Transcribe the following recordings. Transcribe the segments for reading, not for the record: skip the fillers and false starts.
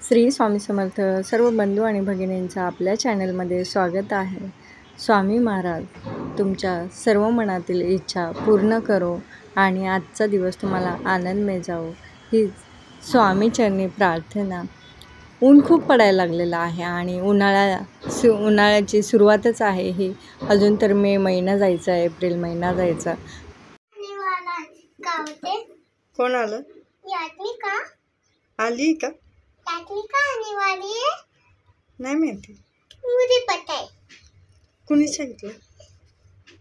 श्री स्वामी समर्थ सर्व बंधू आणि भगिनींचं आपल्या चॅनलमध्ये स्वागत आहे। स्वामी महाराज तुमच्या सर्व मनातील इच्छा पूर्ण करो आणि आजचा दिवस तुम्हाला आनंदमय जाओ ही स्वामी चरणी प्रार्थना। ऊन खूप पडायला लागलेला आहे आणि उन्हाळ्याची सुरुवातच आहे ही। अजून तर मे महिना जायचा आहे, एप्रिल महिना जायचा। कोण आलं? आली का? नाही माहिती, मुझे पता है। कुणी सांगितलं?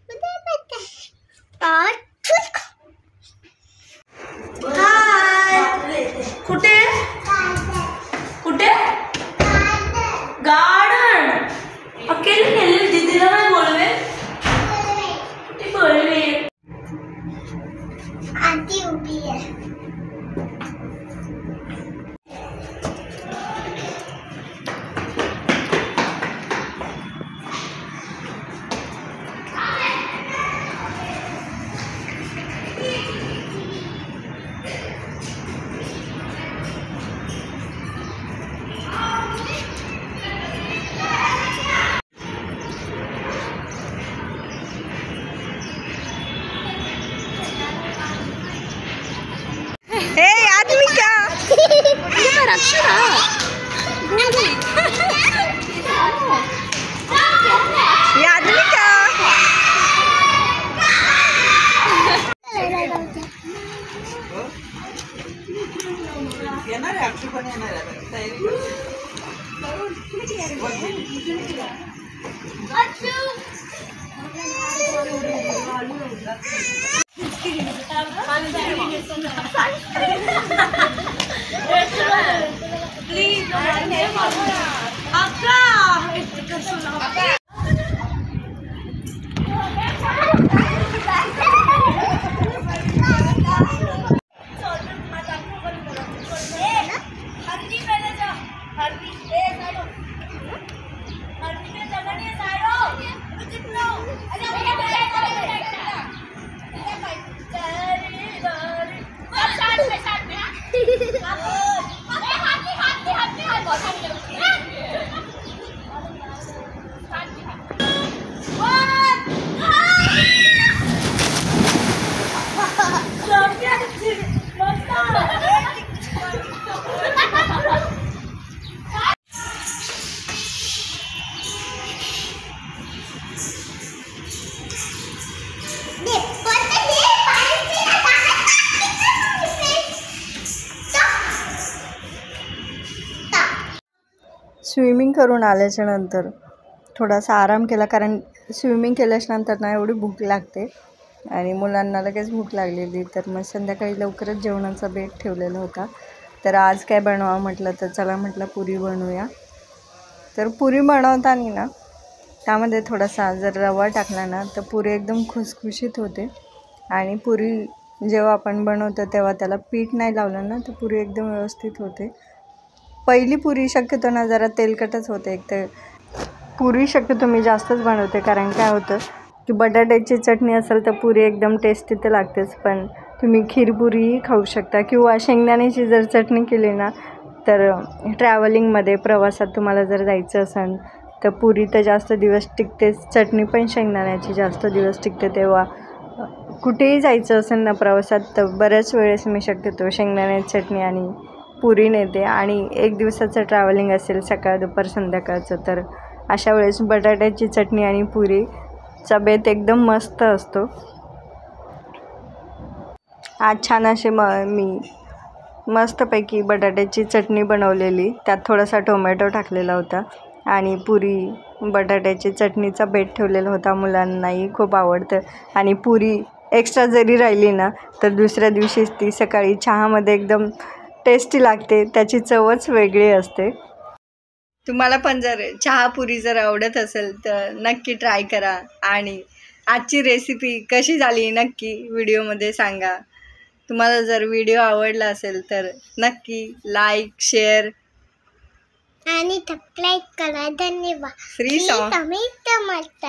मुझे पता है। और कुठे कुठे गार्डन अकेले खेळले, दीदीला नाही बोलवे? ती बोलवे आंटी उभी है। आदमी क्या? ये आदमी क्या? येणार आहे, अक्षु पण येणार आहे, तयारी कर। स्विमिंग करून आल्याच्या नंतर थोडासा आराम केला, कारण स्विमिंग केल्याच्या नंतर ना एवढी भूक लागते आणि मुलांना लगेच भूक लागलेली। तर मग संध्याकाळी लवकरच जेवणाचा बेत ठेवलेला होता। तर आज काय बनवावं म्हटलं तर चला म्हटलं पुरी बनवूया। तर पुरी बनवताना ना त्यामध्ये थोडासा जर रवा टाकला ना तर पुरी एकदम खुसखुशीत होते आणि पुरी जेव्हा आपण बनवतो तेव्हा त्याला पीठ नाही लावलं ना तर पुरी एकदम व्यवस्थित होते। पहिली पुरी शक्यतो ना जरा तेलकटच होते। एक तर पुरी शक्यतो मी जास्तच बनवते, कारण काय होतं की बटाट्याची चटणी असेल तर पुरी एकदम टेस्टी तर लागतेच, पण तुम्ही खीरपुरीही खाऊ शकता किंवा शेंगदाण्याची जर चटणी केली ना तर ट्रॅव्हलिंगमध्ये प्रवासात तुम्हाला जर जायचं असेल तर पुरी तर जास्त दिवस टिकतेच, चटणी पण शेंगदाण्याची जास्त दिवस टिकते। तेव्हा कुठेही जायचं असेल ना प्रवासात तर बऱ्याच वेळेस मी शक्यतो शेंगदाण्याची चटणी आणि पुरी नेते। आणि एक दिवसाचं ट्रॅव्हलिंग असेल सकाळ दुपार संध्याकाळचं तर अशा वेळेस बटाट्याची चटणी आणि पुरीचा बेत एकदम मस्त असतो। आज छान असे मी मस्तपैकी बटाट्याची चटणी बनवलेली, त्यात थोडासा टोमॅटो टाकलेला होता आणि पुरी बटाट्याची चटणीचा बेत ठेवलेला होता। मुलांनाही खूप आवडतं आणि पुरी एक्स्ट्रा जरी राहिली ना तर दुसऱ्या दिवशी ती सकाळी चहामध्ये एकदम टेस्टी लागते, त्याची चवच वेगळी असते। तुम्हाला पण जर चहा पुरी जर आवडत असेल तर नक्की ट्राय करा आणि आजची रेसिपी कशी झाली नक्की व्हिडिओमध्ये सांगा। तुम्हाला जर व्हिडिओ आवडला असेल तर नक्की लाईक शेअर आणि सबस्क्राइब करा। धन्यवाद। श्री स्वामी समर्थ।